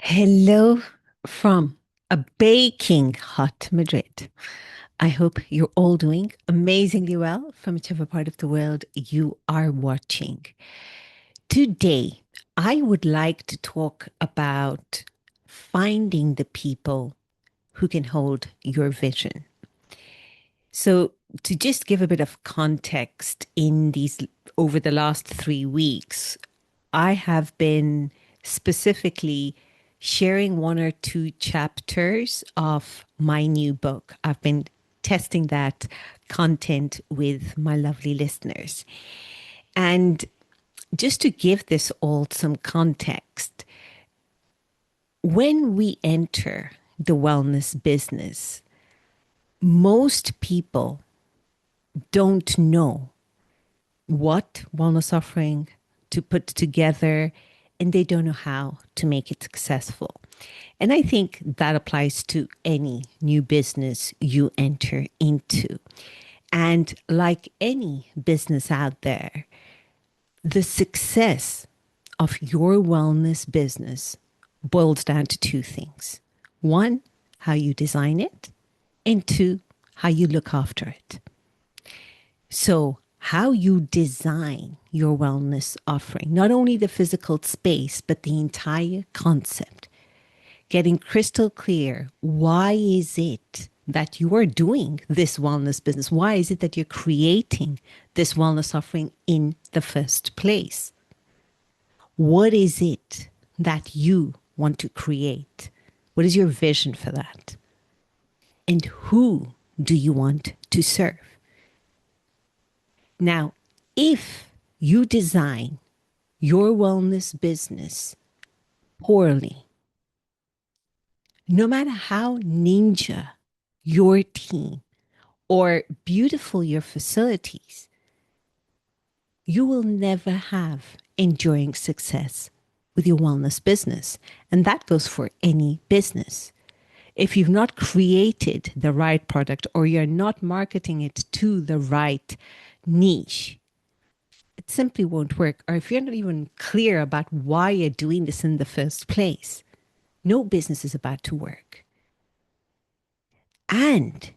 Hello from a baking hot Madrid. I hope you're all doing amazingly well from whichever part of the world you are watching. Today, I would like to talk about finding the people who can hold your vision. So, to just give a bit of context in these over the last 3 weeks, I have been specifically sharing one or two chapters of my new book. I've been testing that content with my lovely listeners. And just to give this all some context, when we enter the wellness business, most people don't know what wellness offering to put together, and they don't know how to make it successful. And I think that applies to any new business you enter into. And like any business out there, the success of your wellness business boils down to two things. One, how you design it, and two, how you look after it. So, how you design your wellness offering, not only the physical space, but the entire concept. Getting crystal clear, why is it that you are doing this wellness business? Why is it that you're creating this wellness offering in the first place? What is it that you want to create? What is your vision for that? And who do you want to serve? Now, if you design your wellness business poorly, no matter how ninja your team or beautiful your facilities, you will never have enduring success with your wellness business. And that goes for any business. If you've not created the right product or you're not marketing it to the right niche, it simply won't work. Or if you're not even clear about why you're doing this in the first place, no business is about to work. And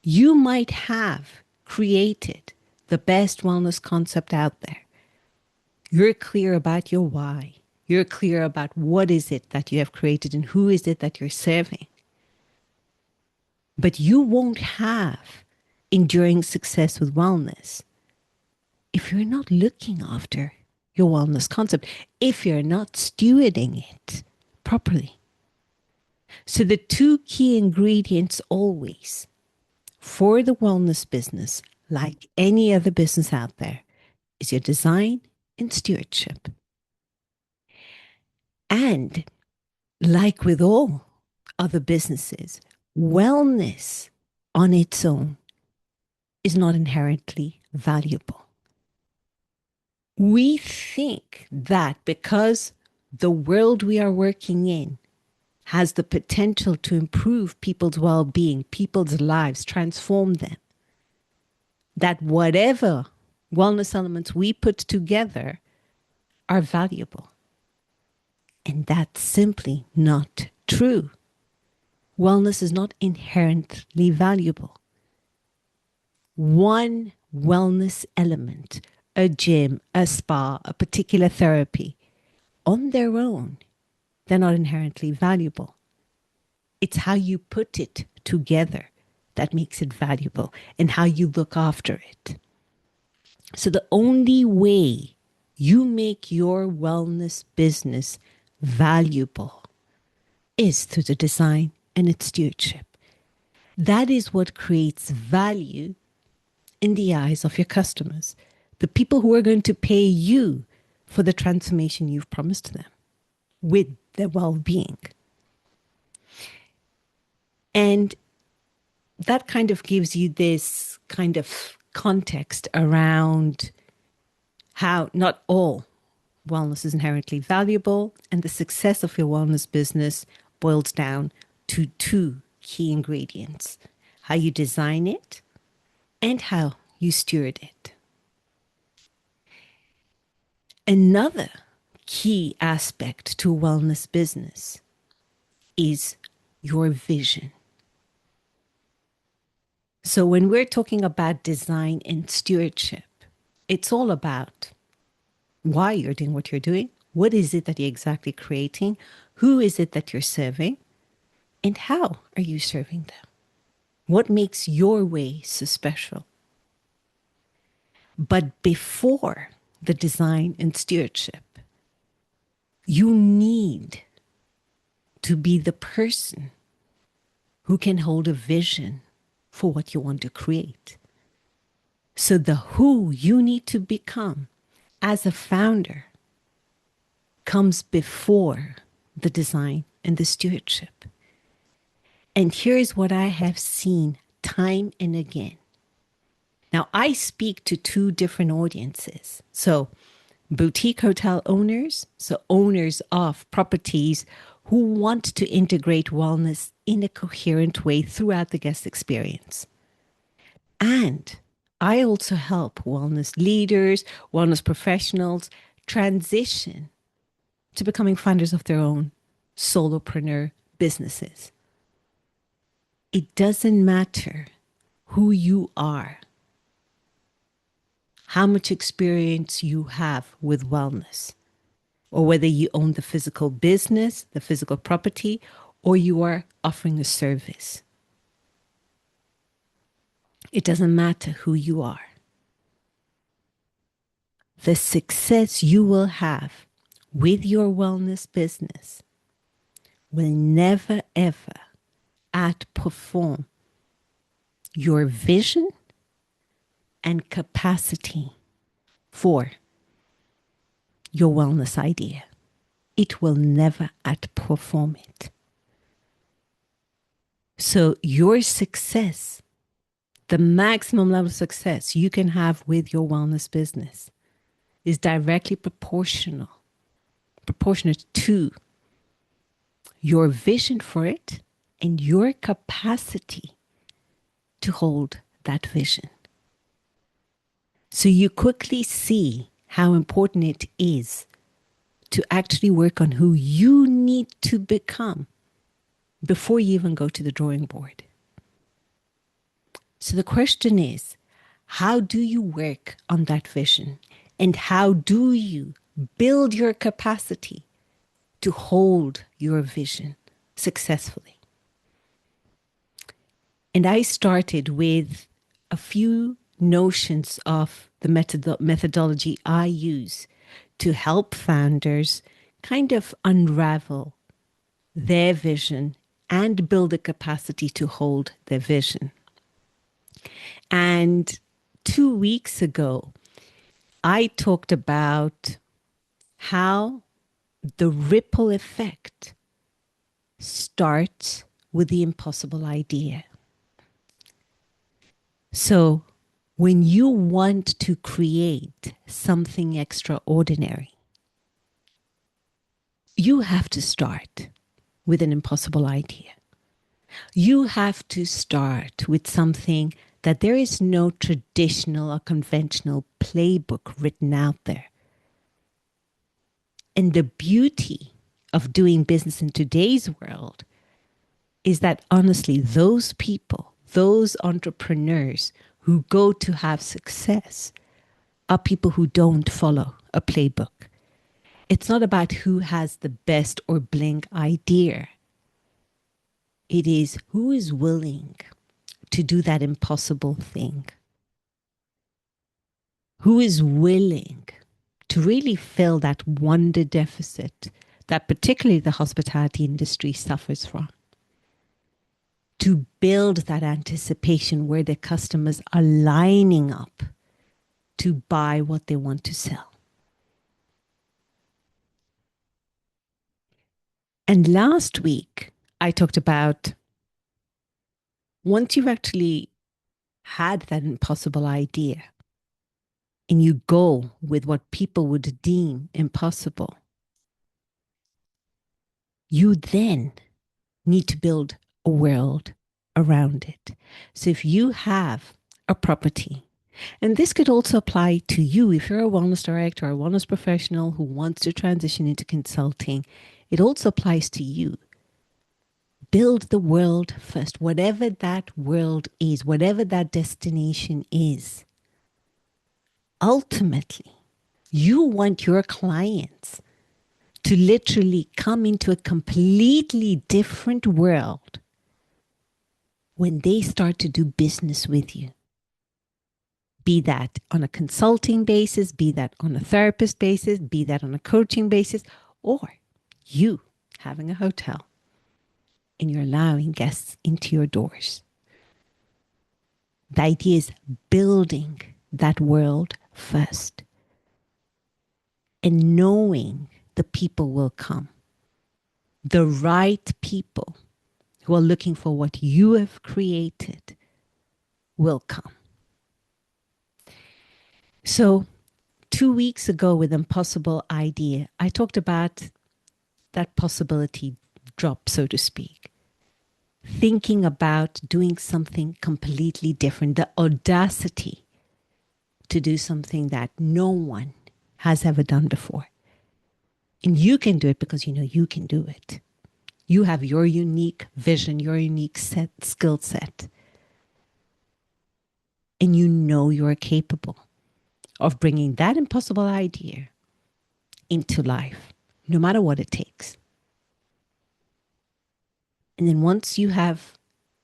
you might have created the best wellness concept out there. You're clear about your why. You're clear about what is it that you have created and who is it that you're serving. But you won't have enduring success with wellness if you're not looking after your wellness concept, if you're not stewarding it properly. So the two key ingredients always for the wellness business, like any other business out there, is your design and stewardship. And like with all other businesses, wellness on its own is not inherently valuable. We think that because the world we are working in has the potential to improve people's well being, people's lives, transform them, that whatever wellness elements we put together are valuable. And that's simply not true. Wellness is not inherently valuable. One wellness element, a gym, a spa, a particular therapy, on their own, they're not inherently valuable. It's how you put it together that makes it valuable and how you look after it. So the only way you make your wellness business valuable is through the design and its stewardship. That is what creates value in the eyes of your customers, the people who are going to pay you for the transformation you've promised them with their well-being. And that kind of gives you this kind of context around how not all wellness is inherently valuable, and the success of your wellness business boils down to two key ingredients: how you design it and how you steward it. Another key aspect to a wellness business is your vision. So when we're talking about design and stewardship, it's all about why you're doing what you're doing. What is it that you're exactly creating? Who is it that you're serving? And how are you serving them? What makes your way so special? But before the design and stewardship, you need to be the person who can hold a vision for what you want to create. So the who you need to become as a founder comes before the design and the stewardship. And here's what I have seen time and again. Now, I speak to two different audiences. So, boutique hotel owners, so owners of properties who want to integrate wellness in a coherent way throughout the guest experience. And I also help wellness leaders, wellness professionals transition to becoming founders of their own solopreneur businesses. It doesn't matter who you are, how much experience you have with wellness, or whether you own the physical business, the physical property, or you are offering a service. It doesn't matter who you are. The success you will have with your wellness business will never, ever outperform your vision and capacity for your wellness idea. It will never outperform it. So your success, the maximum level of success you can have with your wellness business is directly proportionate to your vision for it and your capacity to hold that vision. So you quickly see how important it is to actually work on who you need to become before you even go to the drawing board. So the question is, how do you work on that vision? And how do you build your capacity to hold your vision successfully? And I started with a few notions of the methodology I use to help founders kind of unravel their vision and build the capacity to hold their vision. And 2 weeks ago, I talked about how the ripple effect starts with the impossible idea. So when you want to create something extraordinary, you have to start with an impossible idea. You have to start with something that there is no traditional or conventional playbook written out there. And the beauty of doing business in today's world is that honestly, those people, those entrepreneurs who go to have success are people who don't follow a playbook. It's not about who has the best or bling idea. It is who is willing to do that impossible thing. Who is willing to really fill that wonder deficit that particularly the hospitality industry suffers from. To build that anticipation where the customers are lining up to buy what they want to sell. And last week, I talked about once you've actually had that impossible idea and you go with what people would deem impossible, you then need to build a world around it. So if you have a property And this could also apply to you if you're a wellness director or a wellness professional who wants to transition into consulting. It also applies to you. Build the world first, whatever that world is, whatever that destination is. Ultimately, you want your clients to literally come into a completely different world when they start to do business with you. Be that on a consulting basis, be that on a therapist basis, be that on a coaching basis, or you having a hotel and you're allowing guests into your doors. The idea is building that world first and knowing the people will come. The right people who are looking for what you have created will come. So 2 weeks ago with Impossible Idea, I talked about that possibility drop, so to speak. Thinking about doing something completely different, the audacity to do something that no one has ever done before. And you can do it because you know you can do it. You have your unique vision, your unique skill set. And you know you're capable of bringing that impossible idea into life, no matter what it takes. And then once you have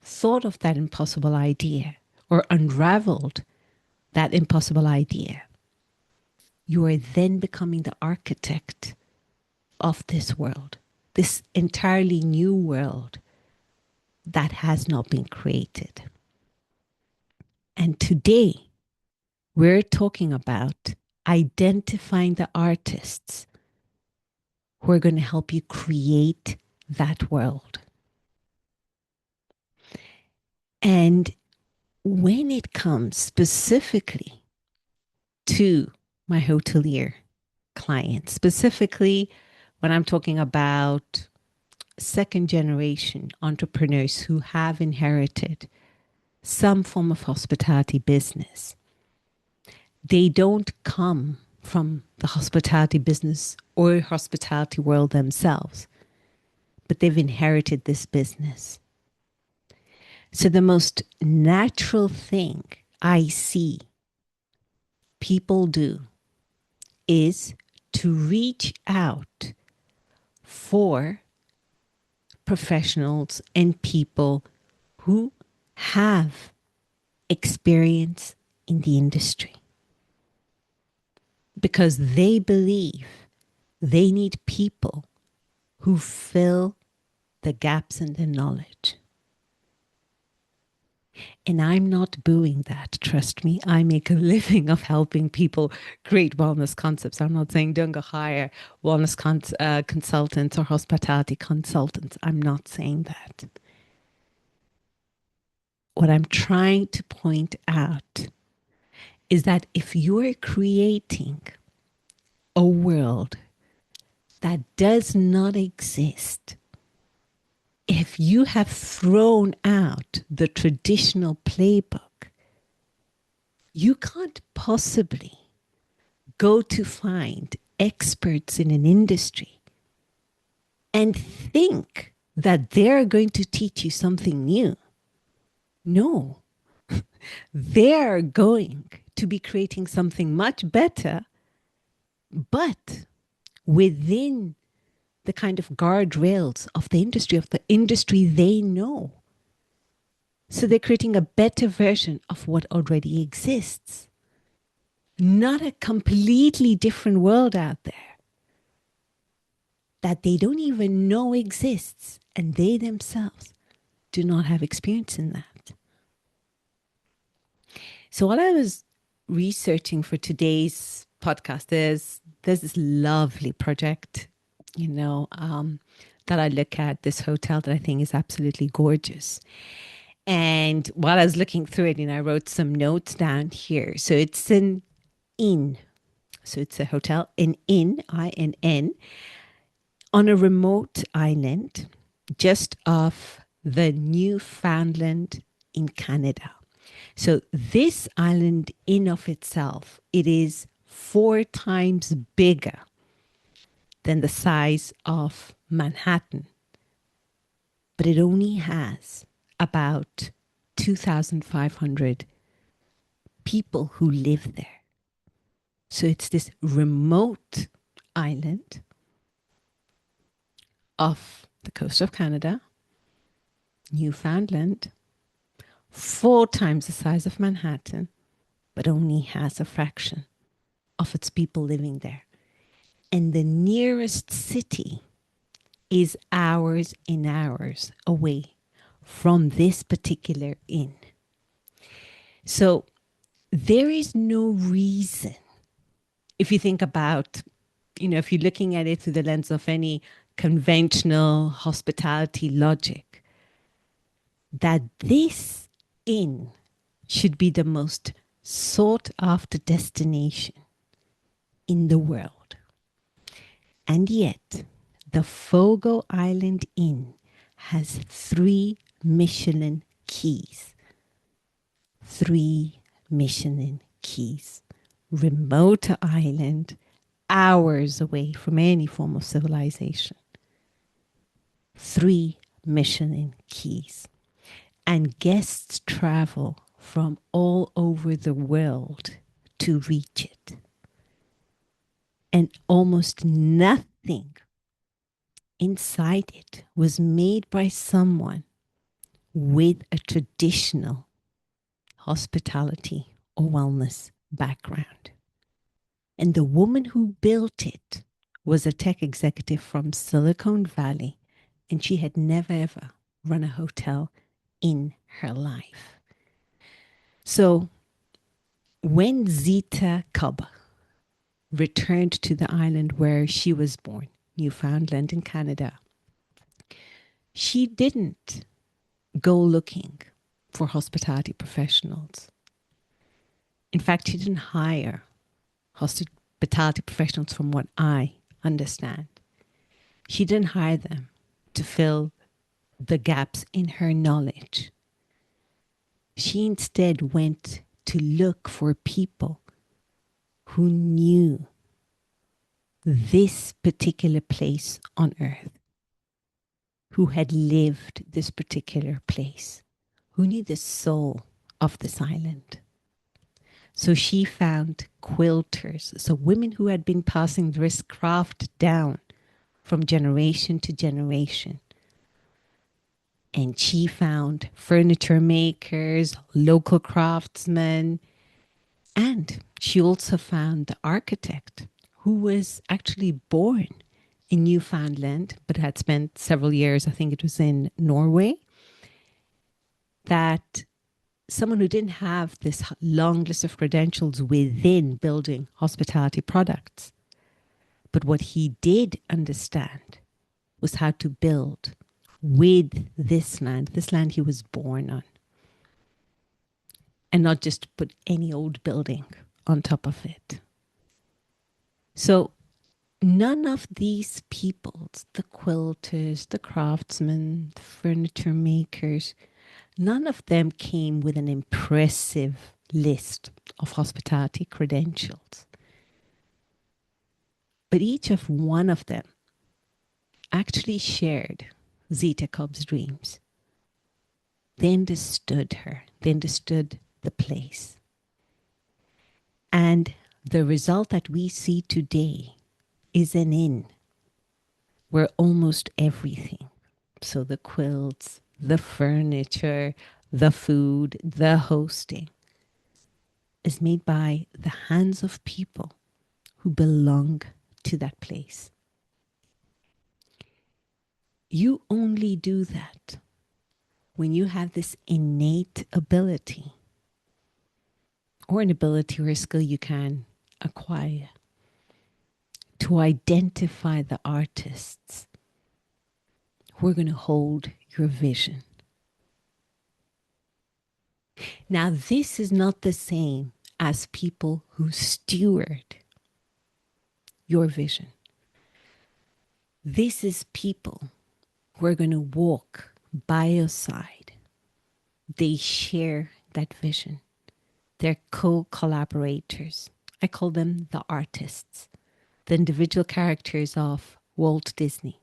thought of that impossible idea or unraveled that impossible idea, you are then becoming the architect of this world, this entirely new world that has not been created. And today, we're talking about identifying the artists who are going to help you create that world. And when it comes specifically to my hotelier clients, specifically when I'm talking about second generation entrepreneurs who have inherited some form of hospitality business, they don't come from the hospitality business or hospitality world themselves, but they've inherited this business. So the most natural thing I see people do is to reach out for professionals and people who have experience in the industry because they believe they need people who fill the gaps in their knowledge. And I'm not booing that. Trust me, I make a living of helping people create wellness concepts. I'm not saying don't go hire wellness consultants or hospitality consultants. I'm not saying that. What I'm trying to point out is that if you're creating a world that does not exist, if you have thrown out the traditional playbook, you can't possibly go to find experts in an industry and think that they're going to teach you something new. No, they're going to be creating something much better, but within the kind of guardrails of the industry they know. So they're creating a better version of what already exists, not a completely different world out there that they don't even know exists, and they themselves do not have experience in that. So while I was researching for today's podcast, there's this lovely project, that I look at, this hotel that I think is absolutely gorgeous. And while I was looking through it, I wrote some notes down here. So it's an inn. So it's a hotel, an inn, I-N-N, on a remote island just off the Newfoundland in Canada. So this island in of itself, it is 4 times bigger than the size of Manhattan, but it only has about 2,500 people who live there. So it's this remote island off the coast of Canada, Newfoundland, 4 times the size of Manhattan, but only has a fraction of its people living there. And the nearest city is hours and hours away from this particular inn. So there is no reason, if you think about, if you're looking at it through the lens of any conventional hospitality logic, that this inn should be the most sought after destination in the world. And yet, the Fogo Island Inn has 3 Michelin keys. 3 Michelin keys. Remote island, hours away from any form of civilization. 3 Michelin keys. And guests travel from all over the world to reach it. And almost nothing inside it was made by someone with a traditional hospitality or wellness background. And the woman who built it was a tech executive from Silicon Valley, and she had never ever run a hotel in her life. So when Zita Cobb returned to the island where she was born, Newfoundland in Canada, she didn't go looking for hospitality professionals. In fact, she didn't hire hospitality professionals from what I understand. She didn't hire them to fill the gaps in her knowledge. She instead went to look for people who knew this particular place on earth, who had lived this particular place, who knew the soul of this island. So she found quilters, so women who had been passing this craft down from generation to generation. And she found furniture makers, local craftsmen, and she also found the architect who was actually born in Newfoundland, but had spent several years, I think it was in Norway, that someone who didn't have this long list of credentials within building hospitality products. But what he did understand was how to build with this land he was born on. And not just put any old building on top of it. So none of these people, the quilters, the craftsmen, the furniture makers, none of them came with an impressive list of hospitality credentials. But each of one of them actually shared Zita Cobb's dreams. They understood her. They understood the place. And the result that we see today is an inn where almost everything, so the quilts, the furniture, the food, the hosting, is made by the hands of people who belong to that place. You only do that when you have this innate ability, or an ability or a skill you can acquire, to identify the artists who are going to hold your vision. Now, this is not the same as people who steward your vision. This is people who are going to walk by your side. They share that vision. They're co-collaborators. I call them the artists, the individual characters of Walt Disney.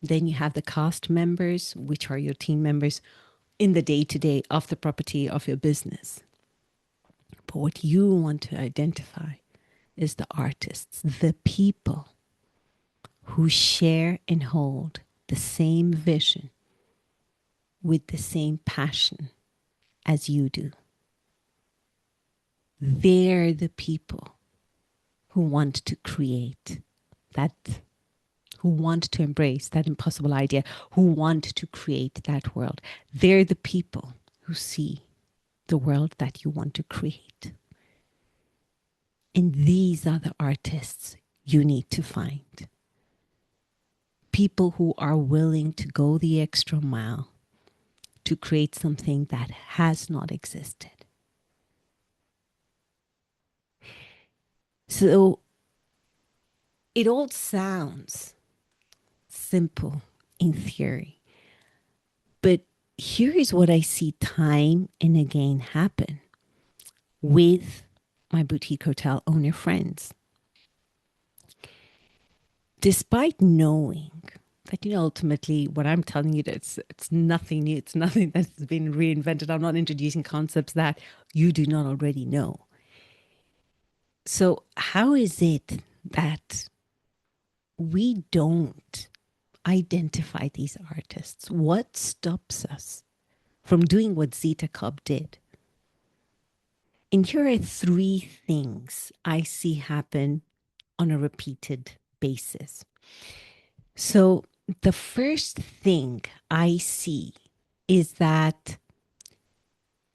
Then you have the cast members, which are your team members in the day-to-day of the property of your business. But what you want to identify is the artists, the people who share and hold the same vision with the same passion as you do. They're the people who want to create that, who want to embrace that impossible idea, who want to create that world. They're the people who see the world that you want to create. And these are the artists you need to find. People who are willing to go the extra mile to create something that has not existed. So it all sounds simple in theory, but here is what I see time and again happen with my boutique hotel owner friends. Despite knowing that, ultimately what I'm telling you, that it's nothing new, it's nothing that's been reinvented. I'm not introducing concepts that you do not already know. So how is it that we don't identify these artists? What stops us from doing what Zita Cobb did? And here are 3 things I see happen on a repeated basis. So the first thing I see is that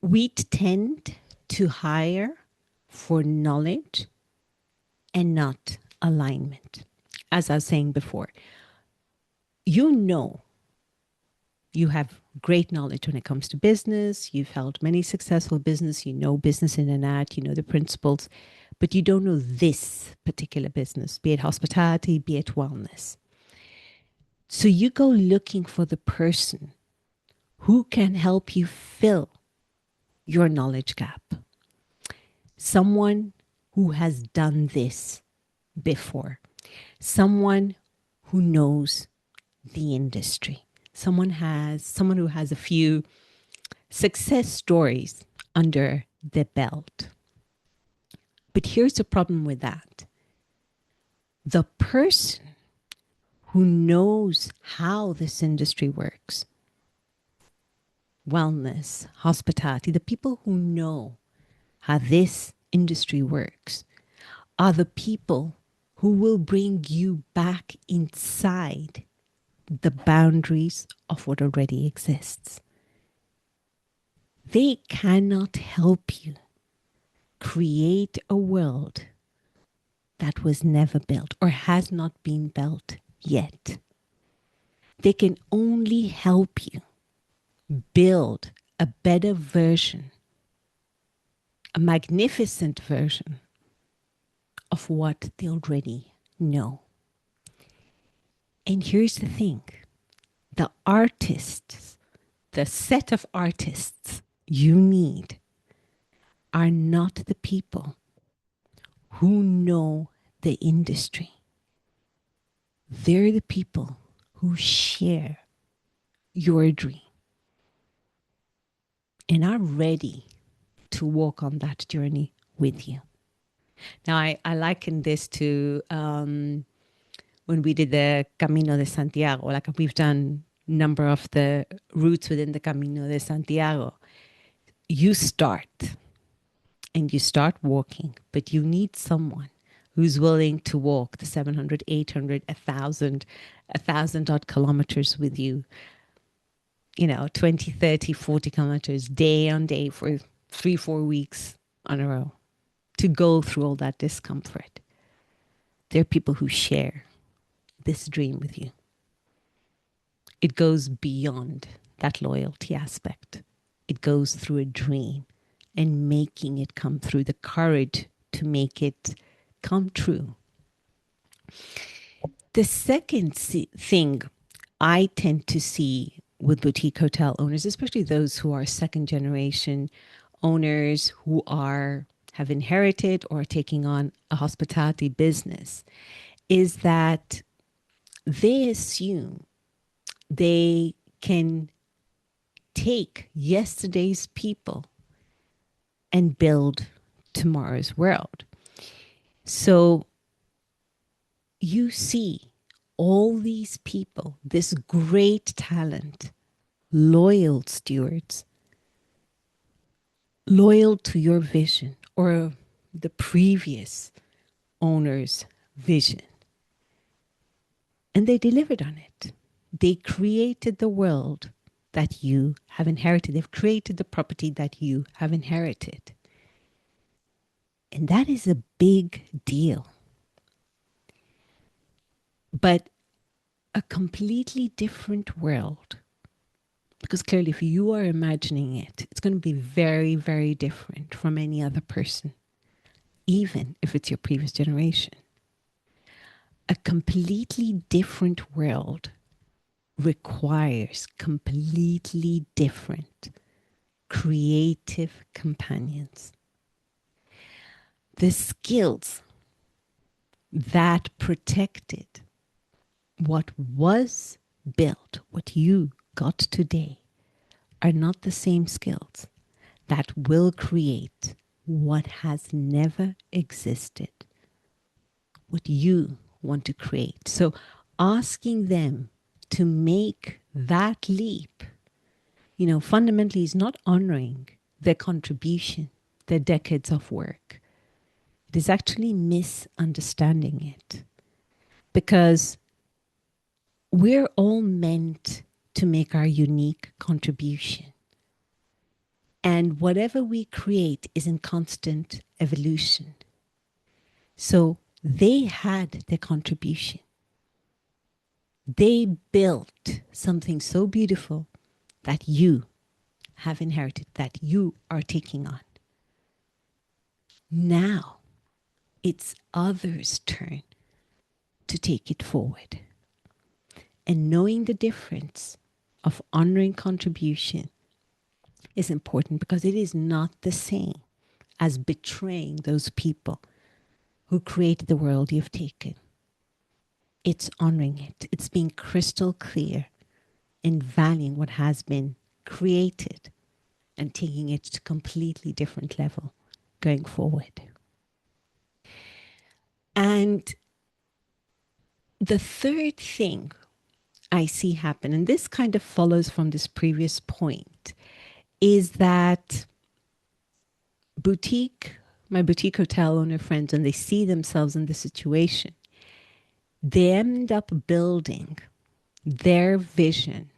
we tend to hire for knowledge and not alignment. As I was saying before, you have great knowledge when it comes to business. You've held many successful business. You know business in and out. You know the principles, but you don't know this particular business, be it hospitality, be it wellness. So you go looking for the person who can help you fill your knowledge gap. Someone who has done this before. Someone who knows the industry. Someone who has a few success stories under the belt. But here's the problem with that. The person who knows how this industry works, wellness, hospitality, the people who know how this industry works are the people who will bring you back inside the boundaries of what already exists. They cannot help you create a world that was never built or has not been built yet. They can only help you build a better version, a magnificent version of what they already know. And here's the thing. The artists, the set of artists you need are not the people who know the industry. They're the people who share your dream and are ready to walk on that journey with you. Now, I liken this to when we did the Camino de Santiago, like we've done a number of the routes within the Camino de Santiago. You start and you start walking, but you need someone who's willing to walk the 700, 800, 1,000 odd kilometers with you, 20, 30, 40 kilometers day on day for 3-4 weeks on a row to go through all that discomfort. There are people who share this dream with you. It goes beyond that loyalty aspect. It goes through a dream and making it come through, the courage to make it come true. The second thing I tend to see with boutique hotel owners, especially those who are second generation owners who have inherited or are taking on a hospitality business is that they assume they can take yesterday's people and build tomorrow's world. So you see all these people, this great talent, loyal stewards, loyal to your vision or the previous owner's vision. And they delivered on it. They created the world that you have inherited. They've created the property that you have inherited. And that is a big deal. But a completely different world. Because clearly, if you are imagining it, it's going to be very, very different from any other person, even if it's your previous generation. A completely different world requires completely different creative companions. The skills that protected what was built, what you got today, are not the same skills that will create what has never existed, what you want to create. So asking them to make that leap, fundamentally is not honoring their contribution, their decades of work. It is actually misunderstanding it, because we're all meant to make our unique contribution. And whatever we create is in constant evolution. So they had their contribution. They built something so beautiful that you have inherited, that you are taking on. Now it's others' turn to take it forward. And knowing the difference of honoring contribution is important, because it is not the same as betraying those people who created the world you've taken. It's honoring it. It's being crystal clear in valuing what has been created and taking it to a completely different level going forward. And the third thing I see happen, and this kind of follows from this previous point, is that my boutique hotel owner friends, when they see themselves in this situation, they end up building their vision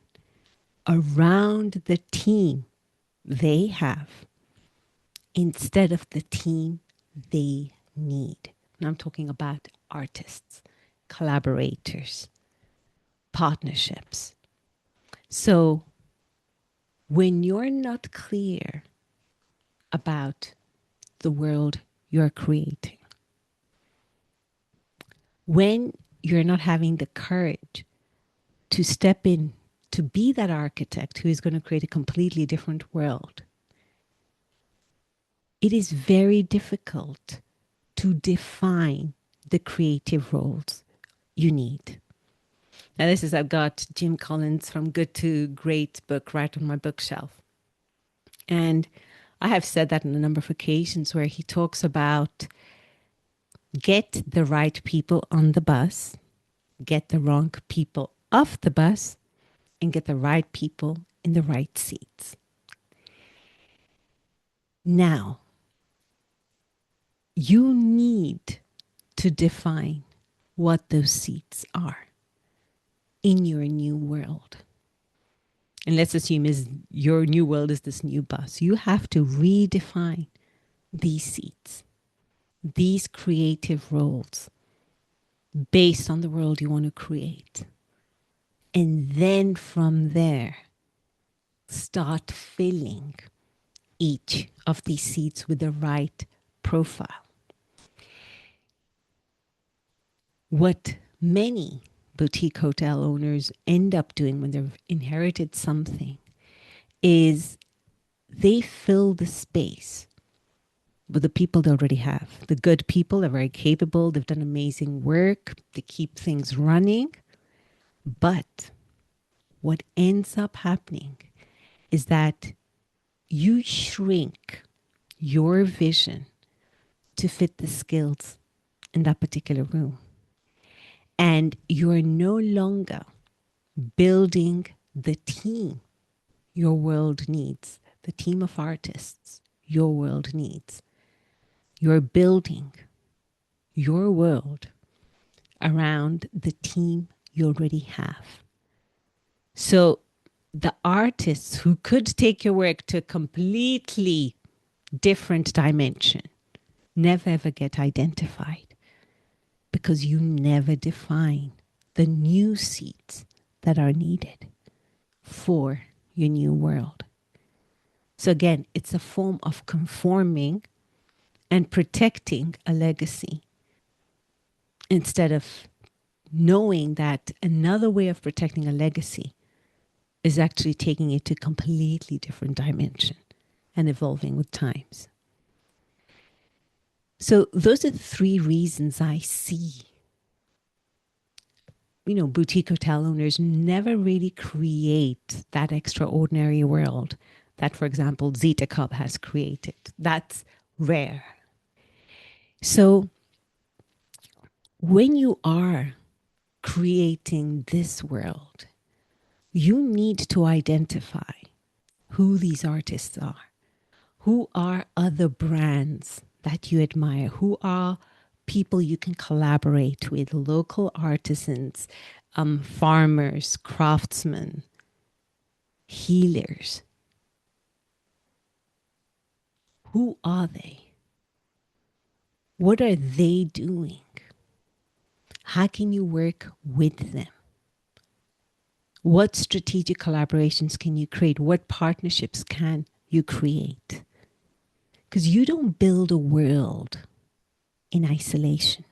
around the team they have instead of the team they need. And I'm talking about artists, collaborators, partnerships. So when you're not clear about the world you're creating, when you're not having the courage to step in to be that architect who is going to create a completely different world, it is very difficult to define the creative roles you need. Now, I've got Jim Collins' From Good to Great book right on my bookshelf. And I have said that on a number of occasions, where he talks about get the right people on the bus, get the wrong people off the bus, and get the right people in the right seats. Now, you need to define what those seats are in your new world. And let's assume your new world is this new bus. You have to redefine these seats, these creative roles, based on the world you want to create. And then from there, start filling each of these seats with the right profile. What many boutique hotel owners end up doing when they've inherited something is they fill the space with the people they already have. The good people are very capable. They've done amazing work. They keep things running. But what ends up happening is that you shrink your vision to fit the skills in that particular room. And you're no longer building the team your world needs, the team of artists your world needs. You're building your world around the team you already have. So the artists who could take your work to a completely different dimension never ever get identified because you never define the new seats that are needed for your new world. So again, it's a form of conforming and protecting a legacy instead of knowing that another way of protecting a legacy is actually taking it to a completely different dimension and evolving with times. So those are the three reasons I see, boutique hotel owners never really create that extraordinary world that, for example, Zeta Club has created. That's rare. So when you are creating this world, you need to identify who these artists are. Who are other brands that you admire? Who are people you can collaborate with? Local artisans, farmers, craftsmen, healers. Who are they? What are they doing? How can you work with them? What strategic collaborations can you create? What partnerships can you create? Because you don't build a world in isolation.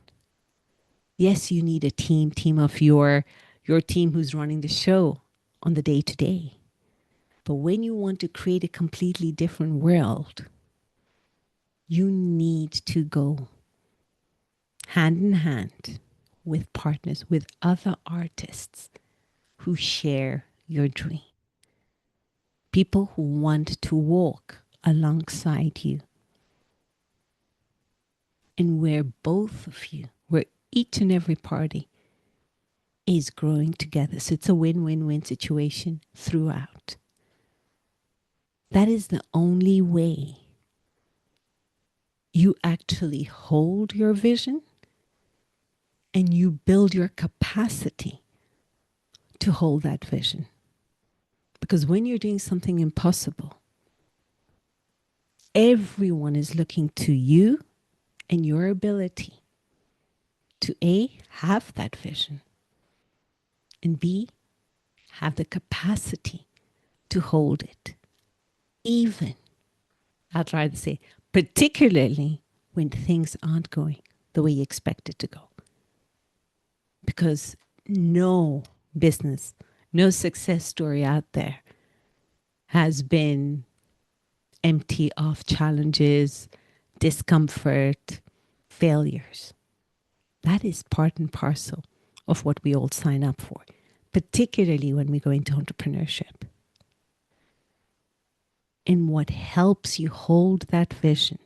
Yes, you need a team of your team who's running the show on the day to day. But when you want to create a completely different world, you need to go hand in hand with partners, with other artists who share your dream. People who want to walk alongside you. And where both of you, where each and every party is growing together. So it's a win-win-win situation throughout. That is the only way you actually hold your vision and you build your capacity to hold that vision. Because when you're doing something impossible, everyone is looking to you and your ability to A, have that vision, and B, have the capacity to hold it. Even, I'll try to say, particularly when things aren't going the way you expect it to go. Because no business, no success story out there has been empty of challenges, discomfort, failures. That is part and parcel of what we all sign up for, particularly when we go into entrepreneurship. And what helps you hold that vision,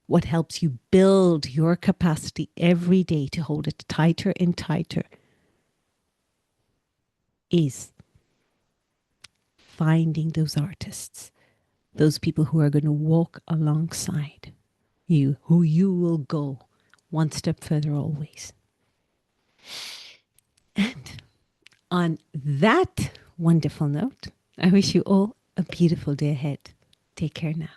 what helps you build your capacity every day to hold it tighter and tighter, is finding those artists, those people who are going to walk alongside you, who you will go one step further always. And on that wonderful note, I wish you all a beautiful day ahead. Take care now.